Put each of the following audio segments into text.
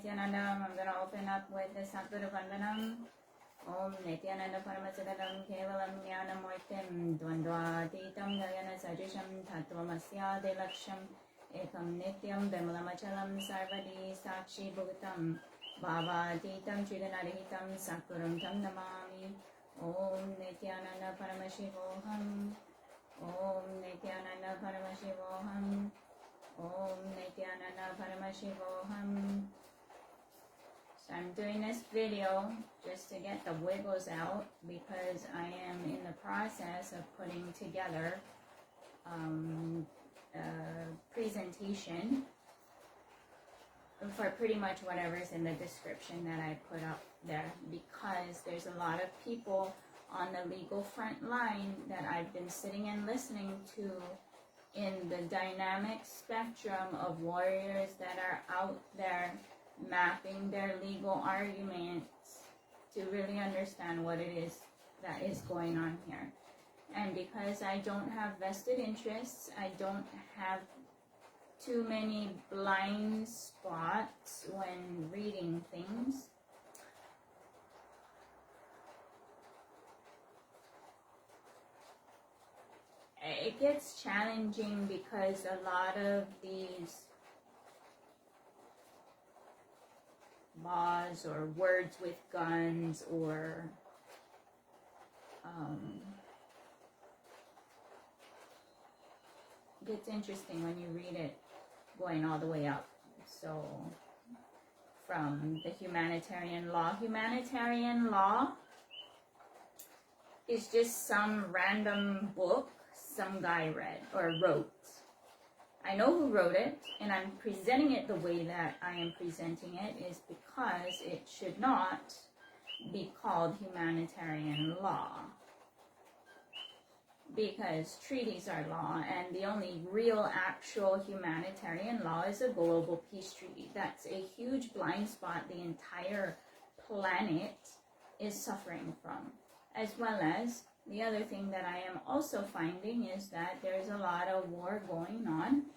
Nityanandam. I'm going to open up with the Satguru Vandanam. Om Nityananda Paramasiddham Kevalam Jnanamoitim Dvandvatitam Gayana Sajisham Tattvamasya Delaksham Ekam Nityam Vimalamachalam Sarvadi Sakshi Bhutam Bhavatitam Chidanarihitam Sakurum Tam Namami. Om Nityananda Paramashivoham. Om Nityananda Paramashivoham. Om Nityananda Paramashivoham. So I'm doing this video just to get the wiggles out because I am in the process of putting together a presentation for pretty much whatever's in the description that I put up there, because there's a lot of people on the legal front line that I've been sitting and listening to in the dynamic spectrum of warriors that are out there mapping their legal arguments to really understand what it is that is going on here. And because I don't have vested interests, I don't have too many blind spots when reading things, it gets challenging because a lot of these laws or words with guns or gets interesting when you read it going all the way up. So from the humanitarian law is just some random book some guy read or wrote. I know who wrote it, and I'm presenting it the way that I am presenting it is because it should not be called humanitarian law, because treaties are law, and the only real actual humanitarian law is a global peace treaty. That's a huge blind spot the entire planet is suffering from, as well as the other thing that I am also finding is that there's a lot of war going on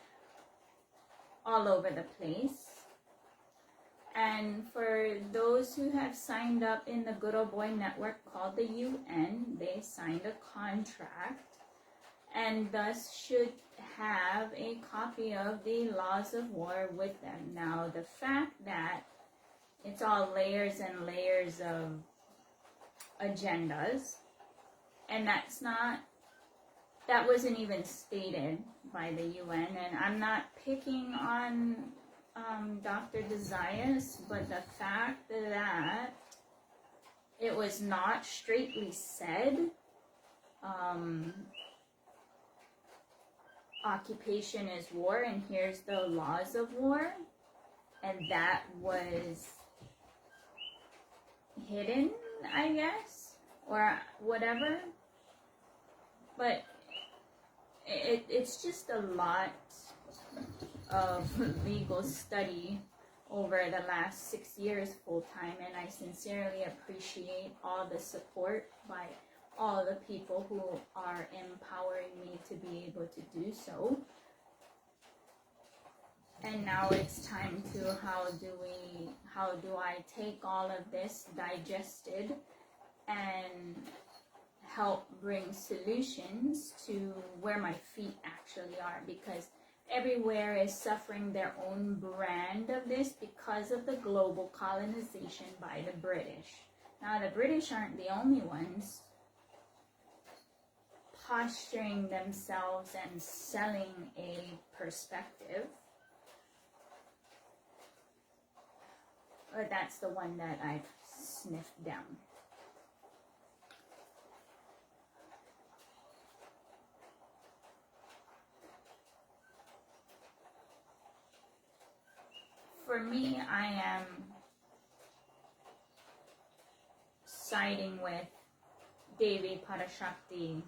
all over the place. And for those who have signed up in the Good Old Boy Network called the UN, they signed a contract and thus should have a copy of the laws of war with them. Now, the fact that it's all layers and layers of agendas, and that wasn't even stated by the UN, and I'm not picking on Dr. Desaias, but the fact that it was not straightly said, occupation is war and here's the laws of war, and that was hidden, I guess, or whatever. But it's just a lot of legal study over the last 6 years full-time, and I sincerely appreciate all the support by all the people who are empowering me to be able to do so. And now it's time to how do I take all of this digested and help bring solutions to where my feet actually are, because everywhere is suffering their own brand of this because of the global colonization by the British. Now, the British aren't the only ones posturing themselves and selling a perspective, but that's the one that I've sniffed down. For me, I am siding with Devi Parashakti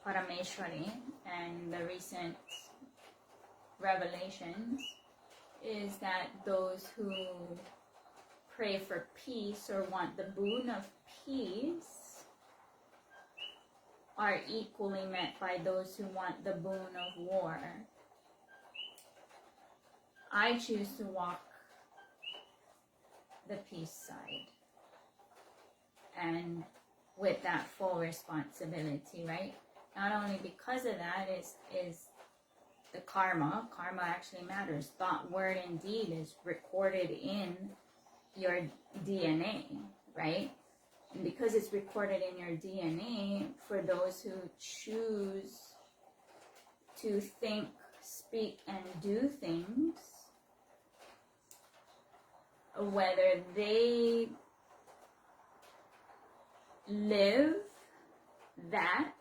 Parameshwari, and the recent revelations is that those who pray for peace or want the boon of peace are equally met by those who want the boon of war. I choose to walk the peace side, and with that full responsibility, right? Not only because of that is the karma actually matters. Thought, word, and deed is recorded in your DNA, right? And because it's recorded in your DNA, for those who choose to think, speak, and do things, whether they live that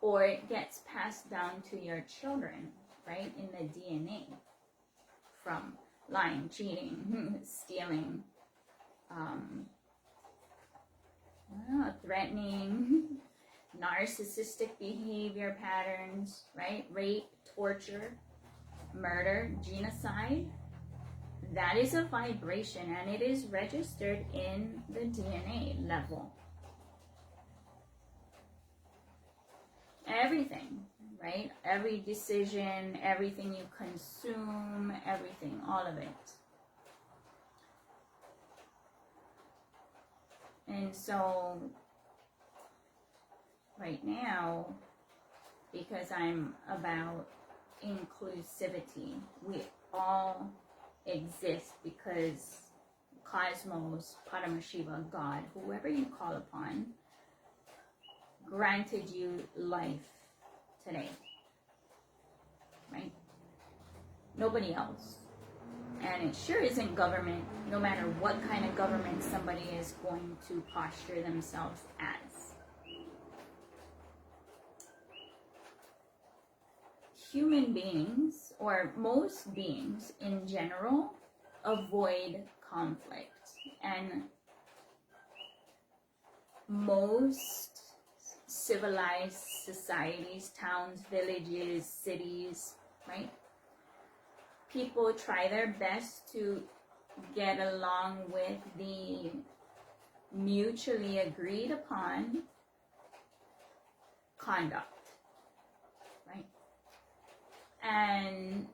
or it gets passed down to your children, right, in the DNA, from lying, cheating, stealing, threatening, narcissistic behavior patterns, right, rape, torture, murder, genocide. That is a vibration, and it is registered in the DNA level. Everything, right? Every decision, everything you consume, everything, all of it. And so, right now, because I'm about inclusivity, we all exist because Cosmos, Paramashiva, God, whoever you call upon, granted you life today, right? Nobody else. And it sure isn't government, no matter what kind of government somebody is going to posture themselves as. Human beings, or most beings in general, avoid conflict. And most civilized societies, towns, villages, cities, right? People try their best to get along with the mutually agreed upon conduct, right? And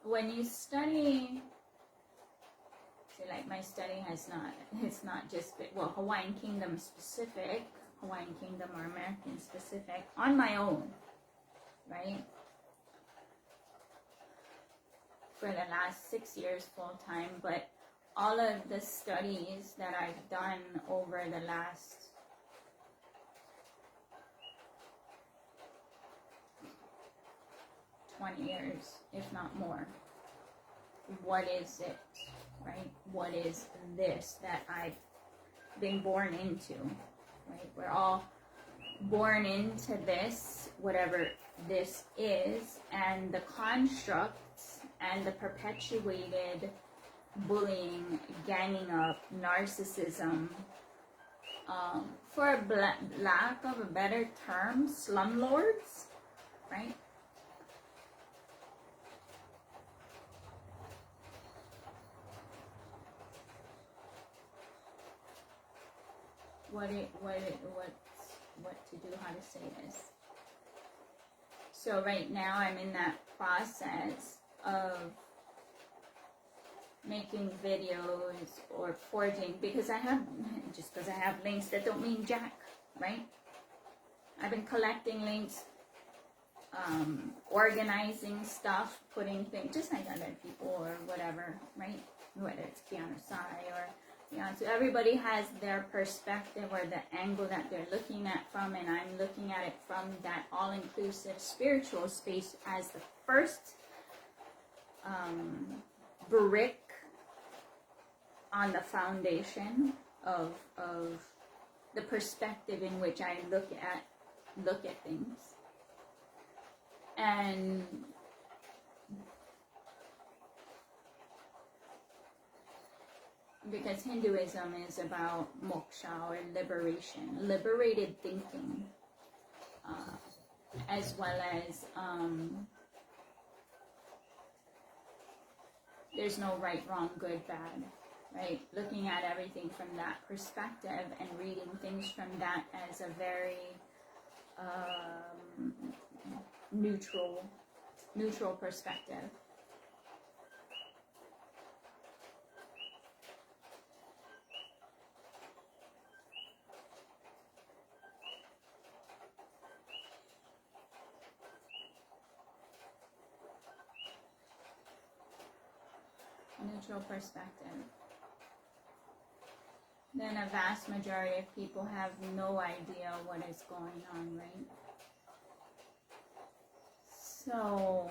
when you study, see, like my study it's not just, well, Hawaiian Kingdom specific, Hawaiian Kingdom or American specific, on my own, right? For the last 6 years full time, but all of the studies that I've done over the last 20 years, if not more. What is it, right? What is this that I've been born into, right? We're all born into this, whatever this is, and the constructs and the perpetuated bullying, ganging up, narcissism, for a lack of a better term, slumlords, right? What to do, how to say this. So right now I'm in that process of making videos or forging, because I have links that don't mean jack, right? I've been collecting links, organizing stuff, putting things, just like other people or whatever, right? Whether it's Keanu Sai or so everybody has their perspective or the angle that they're looking at from, and I'm looking at it from that all-inclusive spiritual space as the first brick on the foundation of the perspective in which I look at things. And because Hinduism is about moksha or liberation, liberated thinking, as well as there's no right, wrong, good, bad, right? Looking at everything from that perspective and reading things from that as a very neutral perspective. Neutral perspective. Then a vast majority of people have no idea what is going on, right? So,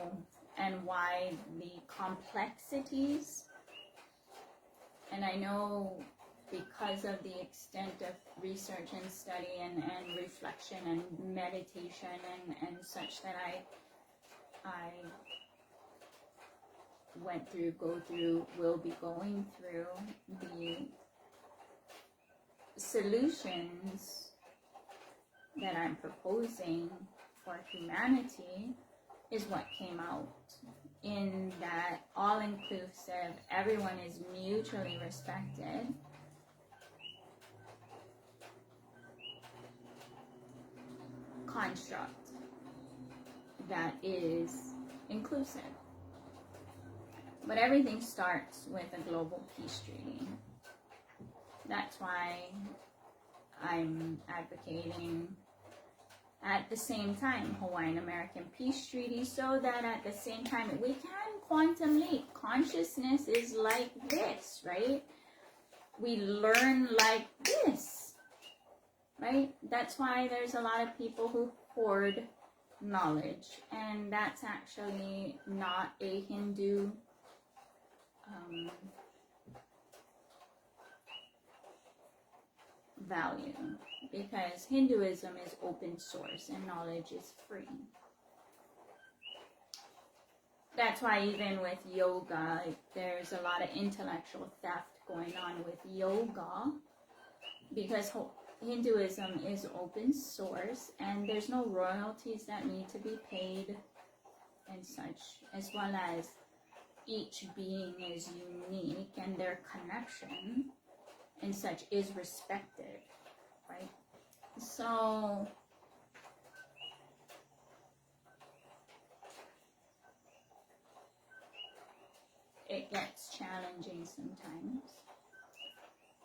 and why the complexities, and I know because of the extent of research and study and reflection and meditation and such that I went through, will be going through, the solutions that I'm proposing for humanity is what came out, in that all-inclusive, everyone is mutually respected, construct that is inclusive. But everything starts with a global peace treaty. That's why I'm advocating at the same time Hawaiian American Peace Treaty, so that at the same time we can quantum leap. Consciousness is like this, right? We learn like this, right? That's why there's a lot of people who hoard knowledge, and that's actually not a Hindu value, because Hinduism is open source and knowledge is free. That's why even with yoga, there's a lot of intellectual theft going on with yoga, because Hinduism is open source and there's no royalties that need to be paid and such, as well as each being is unique and their connection and such is respected, right? So it gets challenging sometimes.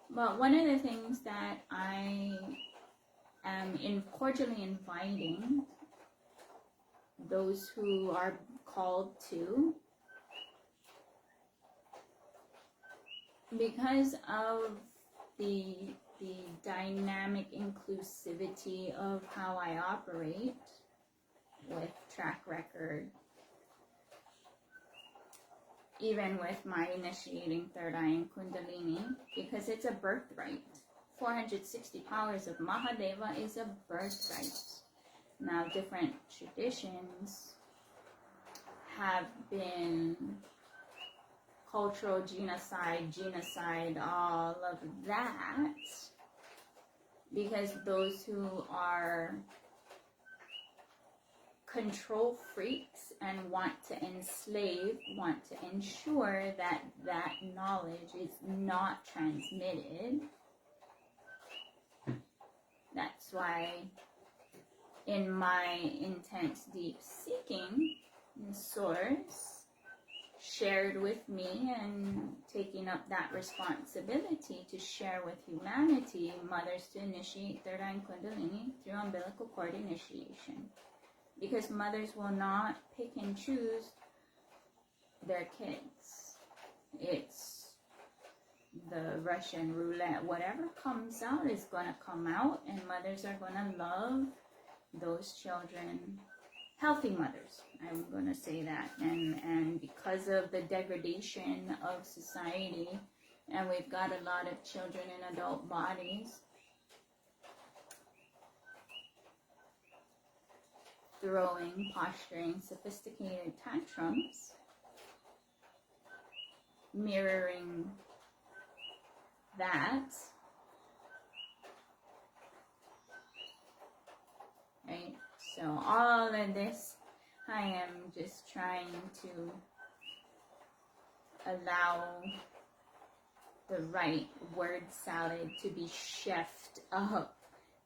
But one of the things that I am cordially inviting those who are called to, because of the dynamic inclusivity of how I operate with track record, even with my initiating third eye and Kundalini, because it's a birthright. 460 powers of Mahadeva is a birthright. Now, different traditions have been cultural genocide, all of that, because those who are control freaks and want to enslave, want to ensure that that knowledge is not transmitted. That's why in my intense deep seeking, the source shared with me and taking up that responsibility to share with humanity, mothers to initiate third eye and Kundalini through umbilical cord initiation. Because mothers will not pick and choose their kids. It's the Russian roulette. Whatever comes out is going to come out, and mothers are going to love those children. Healthy mothers, I'm going to say that. And because of the degradation of society, and we've got a lot of children in adult bodies, throwing, posturing, sophisticated tantrums, mirroring that, right? So all of this, I am just trying to allow the right word salad to be chefed up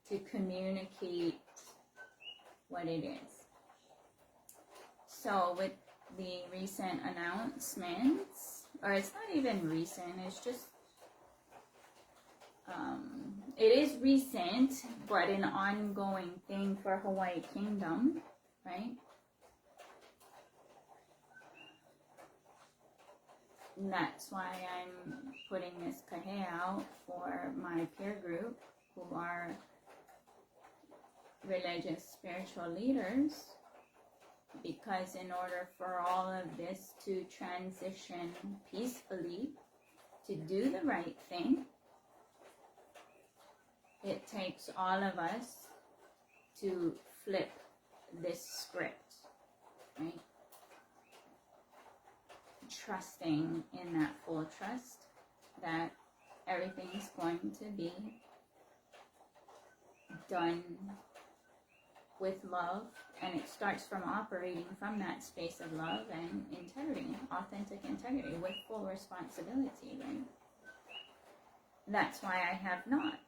to communicate what it is. So with the recent announcements, or it's not even recent, it's just, it is recent, but an ongoing thing for Hawaii Kingdom, right? And that's why I'm putting this kahe out for my peer group who are religious spiritual leaders, because in order for all of this to transition peacefully, to do the right thing, it takes all of us to flip this script, right? Trusting in that full trust that everything is going to be done with love, and it starts from operating from that space of love and integrity, authentic integrity, with full responsibility, right? That's why I have not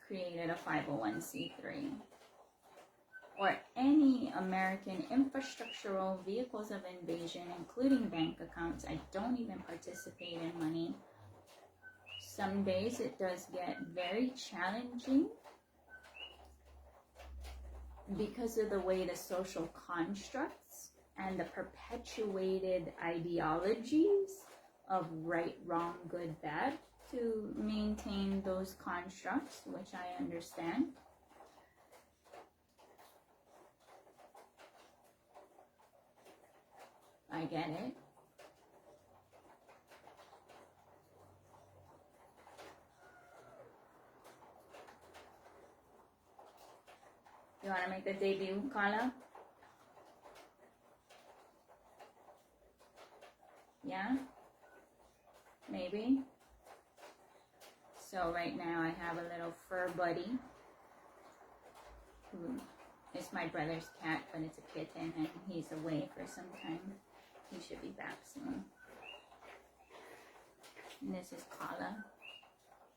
created a 501c3 or any American infrastructural vehicles of invasion, including bank accounts. I don't even participate in money. Some days it does get very challenging because of the way the social constructs and the perpetuated ideologies of right, wrong, good, bad, to maintain those constructs, which I understand. I get it. You want to make the debut, Carla? Yeah? Maybe? So right now I have a little fur buddy who is my brother's cat, but it's a kitten and he's away for some time. He should be back soon. And this is Carla.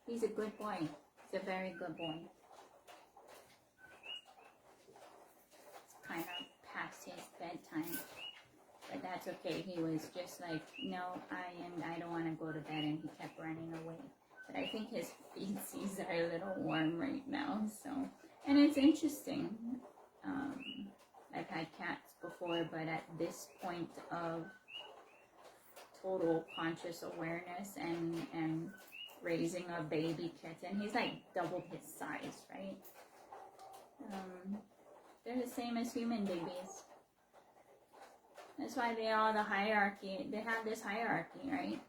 He's a good boy. He's a very good boy. It's kind of past his bedtime, but that's okay. He was just like, no, I don't want to go to bed, and he kept running away. But I think his feces are a little warm right now, so. And it's interesting. I've had cats before, but at this point of total conscious awareness and raising a baby kitten, he's like double his size, right? They're the same as human babies. That's why they have this hierarchy, right?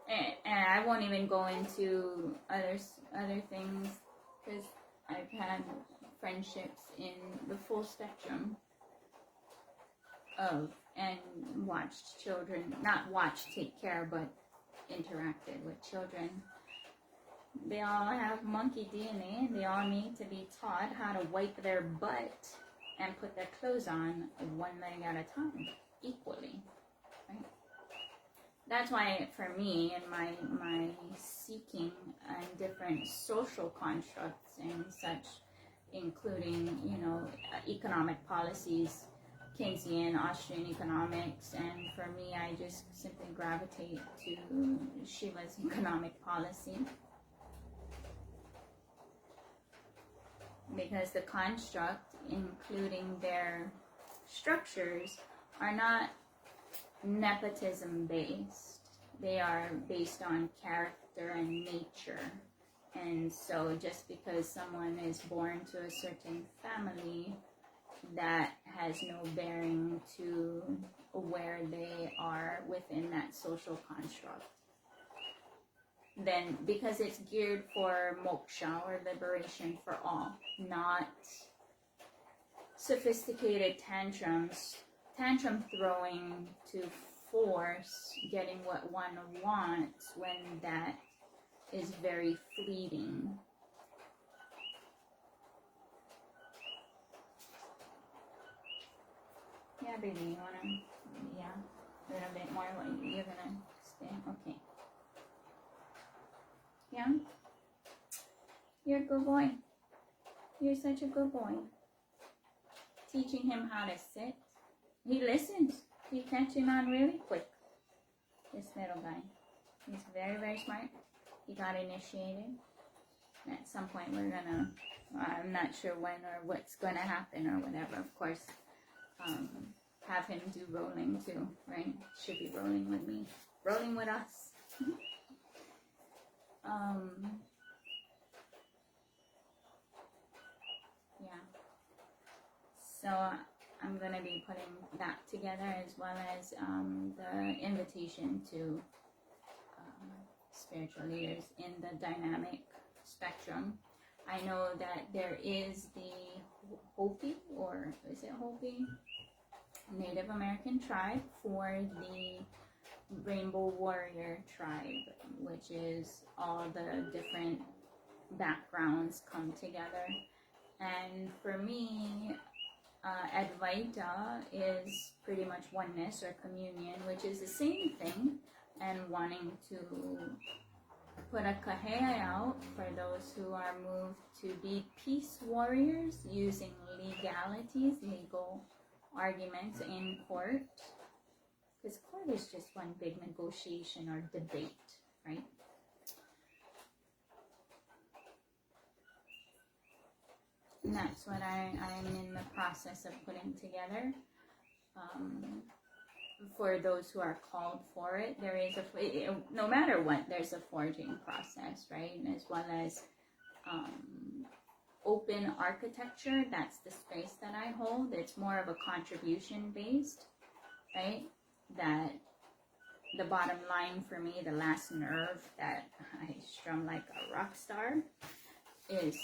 And I won't even go into other things, because I've had friendships in the full spectrum of, and watched children, not watched, take care, but interacted with children. They all have monkey DNA, and they all need to be taught how to wipe their butt and put their clothes on one leg at a time, equally, right? That's why, for me, in my seeking and different social constructs and such, including, economic policies, Keynesian, Austrian economics, and for me, I just simply gravitate to Shiva's economic policy. Because the construct, including their structures, are not nepotism based. They are based on character and nature. And so just because someone is born to a certain family, that has no bearing to where they are within that social construct. Then, because it's geared for moksha, or liberation for all, not sophisticated tantrum throwing to force getting what one wants, when that is very fleeting. Yeah, baby, you wanna, a little bit more, you're gonna stay, okay. Yeah? You're a good boy. You're such a good boy. Teaching him how to sit. He listens. He's catching on really quick. This little guy. He's very, very smart. He got initiated. At some point we're gonna, I'm not sure when or what's gonna happen or whatever, of course, have him do rolling too, right? Should be rolling with me. Rolling with us. Yeah. So I'm going to be putting that together, as well as the invitation to spiritual leaders in the dynamic spectrum. I know that there is the Hopi, or is it Hopi? Native American tribe for the Rainbow Warrior tribe, which is all the different backgrounds come together. And for me, Advaita is pretty much oneness or communion, which is the same thing, and wanting to put a kahea out for those who are moved to be peace warriors using legalities, legal arguments in court, because court is just one big negotiation or debate, right? And that's what I'm in the process of putting together. For those who are called for it, there is no matter what, there's a forging process, right? And as well as open architecture, that's the space that I hold. It's more of a contribution based, right? That the bottom line for me, the last nerve that I strum like a rock star, is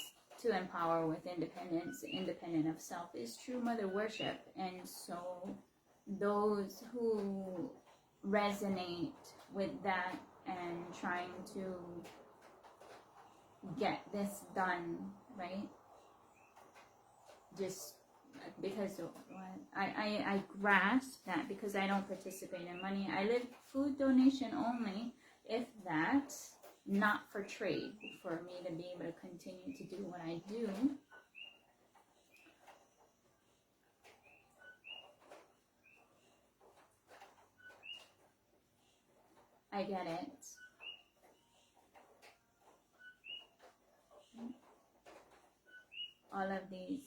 to empower with independence, independent of self, is true mother worship. And so those who resonate with that and trying to get this done, right? Just because I grasp that, because I don't participate in money. I live food donation only, if that, not for trade, for me to be able to continue to do what I do. I get it. All of these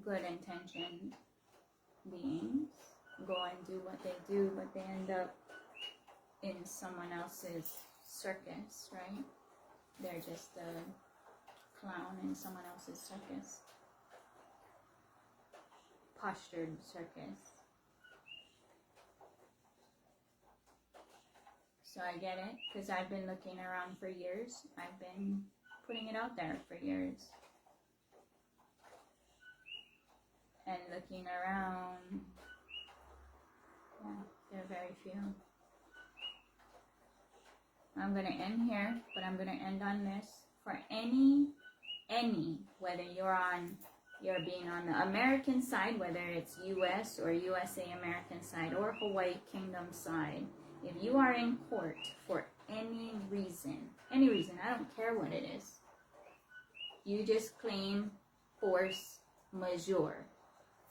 good intentioned beings go and do what they do, but they end up in someone else's circus, right? They're just a clown in someone else's circus. Postured circus. So I get it, because I've been looking around for years. I've been putting it out there for years. And looking around, yeah, there are very few. I'm going to end here, but I'm going to end on this. For any, whether you're being on the American side, whether it's U.S. or USA American side, or Hawaii Kingdom side, if you are in court for any reason, I don't care what it is, you just claim force majeure.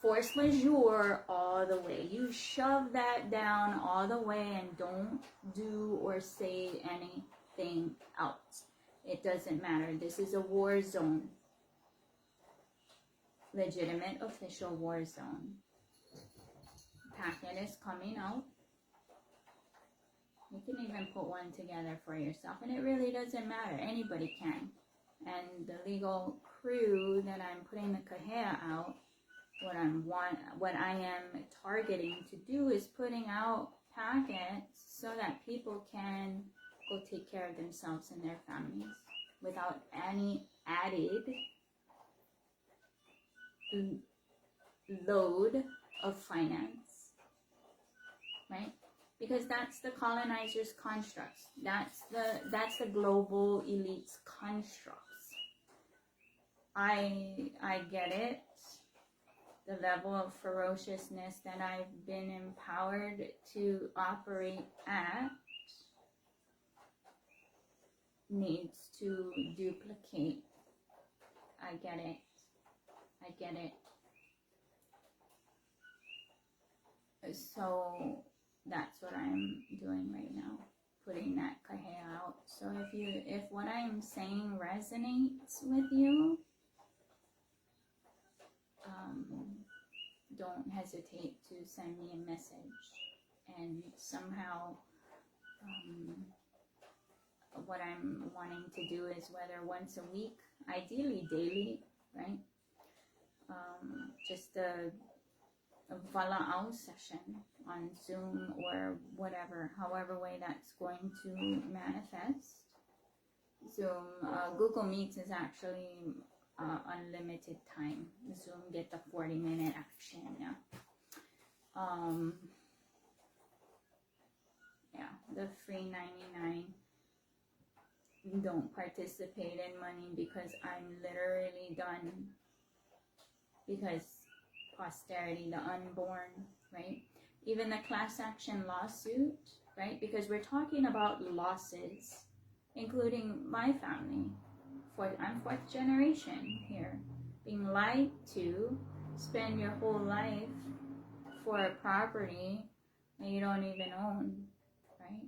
Force majeure all the way. You shove that down all the way and don't do or say anything else. It doesn't matter. This is a war zone. Legitimate official war zone. Packet is coming out. You can even put one together for yourself, and it really doesn't matter. Anybody can. And the legal crew that I'm putting the kahea out, what I am targeting to do is putting out packets so that people can go take care of themselves and their families without any added load of finance, right? Because that's the colonizers' constructs. That's the global elites' constructs. I get it. The level of ferociousness that I've been empowered to operate at, needs to duplicate. I get it. I get it. So that's what I'm doing right now, putting that kahea out. So if what I'm saying resonates with you, don't hesitate to send me a message. And somehow, what I'm wanting to do is whether once a week, ideally daily, right? Just a vala'au session on Zoom or whatever, however way that's going to manifest. Zoom, Google Meets is actually unlimited time. Zoom get the 40-minute action, yeah. Yeah, the free 99. Don't participate in money because I'm literally done. Because posterity, the unborn, right? Even the class action lawsuit, right? Because we're talking about losses, including my family. I'm fourth generation here. Being lied to, spend your whole life for a property that you don't even own, right?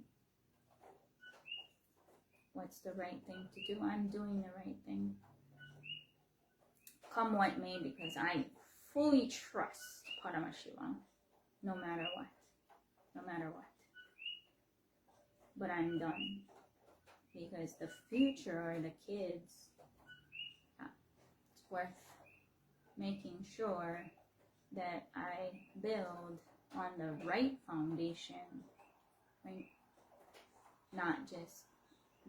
What's the right thing to do? I'm doing the right thing. Come what may, because I fully trust Paramashiva, no matter what. No matter what. But I'm done. Because the future or the kids, it's worth making sure that I build on the right foundation, right? Not just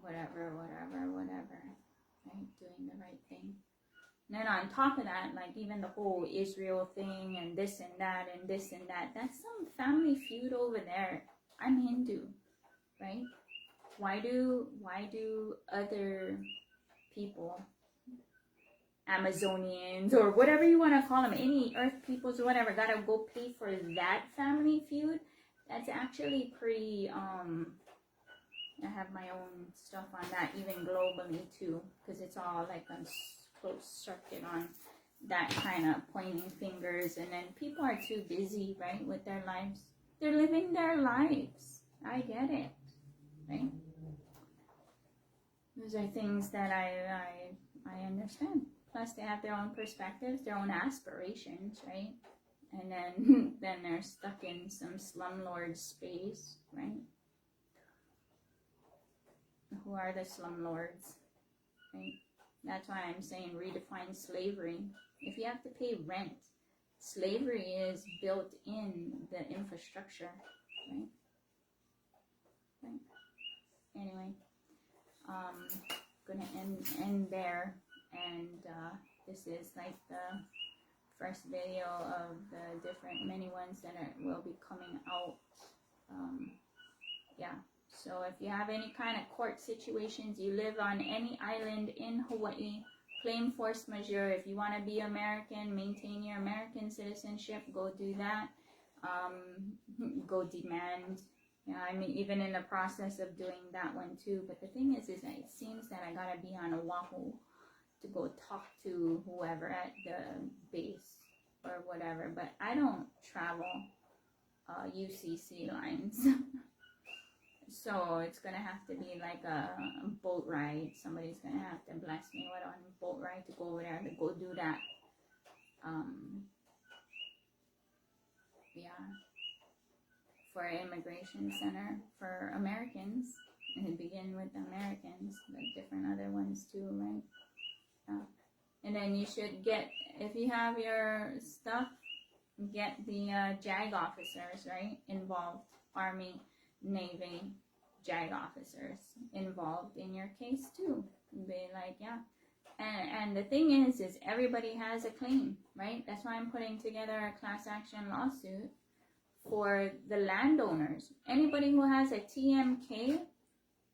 whatever, right? Doing the right thing. And then on top of that, like even the whole Israel thing and this and that and this and that, that's some family feud over there. I'm Hindu, right? Why do other people, Amazonians or whatever you want to call them, any earth peoples or whatever, gotta go pay for that family feud? That's actually pretty, I have my own stuff on that, even globally too, because it's all like a close circuit on that kind of pointing fingers, and then people are too busy, right, with their lives. They're living their lives. I get it, right? Those are things that I understand. Plus, they have their own perspectives, their own aspirations, right? And then they're stuck in some slumlord space, right? Who are the slumlords, right? That's why I'm saying redefine slavery. If you have to pay rent, slavery is built in the infrastructure, right? Anyway, gonna end there, and this is like the first video of the different many ones that will be coming out. Yeah. So if you have any kind of court situations, you live on any island in Hawaii, claim force majeure. If you want to be American, maintain your American citizenship, go do that. Go demand. Yeah, I mean, even in the process of doing that one too. But the thing is that it seems that I gotta be on Oahu to go talk to whoever at the base or whatever. But I don't travel UCC lines. So it's gonna have to be like a boat ride. Somebody's gonna have to bless me with a boat ride to go over there to go do that. Yeah, for an immigration center for Americans, and begin with Americans, but different other ones too, right? And then you should get, if you have your stuff, get the JAG officers, right, involved, Army, Navy, JAG officers involved in your case too. Be like, yeah. And the thing is everybody has a claim, right? That's why I'm putting together a class action lawsuit for the landowners. Anybody who has a TMK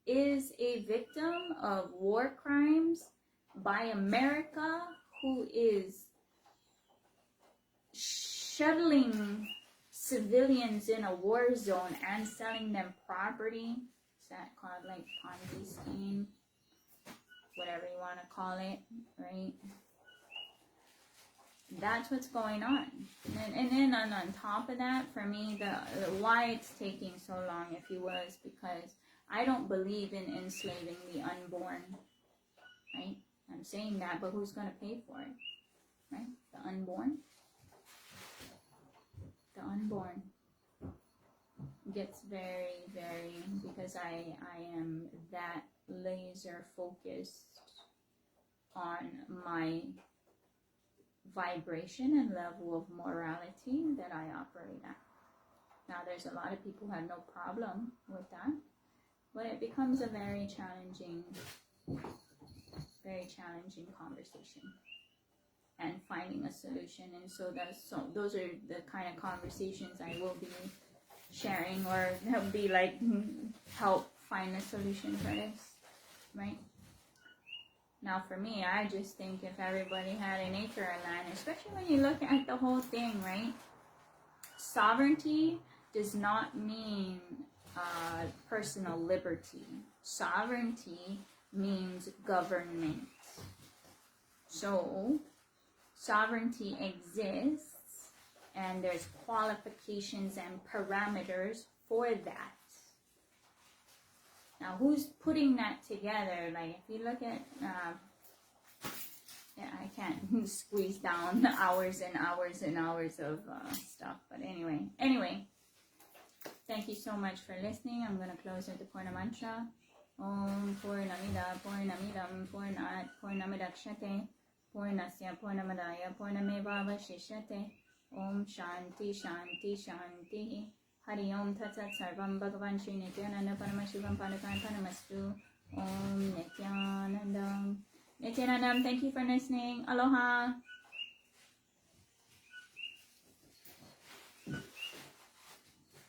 is a victim of war crimes by America, who is shuttling civilians in a war zone and selling them property. Is that called like Ponzi scheme? whatever you want to call it, right? That's what's going on. And then on top of that, for me, the why it's taking so long, if you will, is because I don't believe in enslaving the unborn, right? I'm saying that, but who's going to pay for it, right? The unborn. The unborn gets very, very, because I am that laser focused on my vibration and level of morality that I operate at. Now, there's a lot of people who have no problem with that, but it becomes a very challenging conversation and finding a solution. And so those are the kind of conversations I will be sharing, or be like, help find a solution for this, right? Now, for me, I just think if everybody had an acre of land, especially when you look at the whole thing, right? Sovereignty does not mean personal liberty. Sovereignty means government. So, sovereignty exists, and there's qualifications and parameters for that. Now, who's putting that together? Like, if you look at, I can't squeeze down hours and hours and hours of stuff. But anyway, thank you so much for listening. I'm going to close with the Purna Mantra. Om Purnamida Purnamidam Purnat Purnamidakshate Purnasya Purnamadaya Purnameva Vashishyate. Om Shanti Shanti Shanti. Hari Om Tat Sat Sarvam Bhagavan Shri Nityananda Paramashivam Padakan Panamastu. Om Nityanandam. Nityanandam, thank you for listening. Aloha.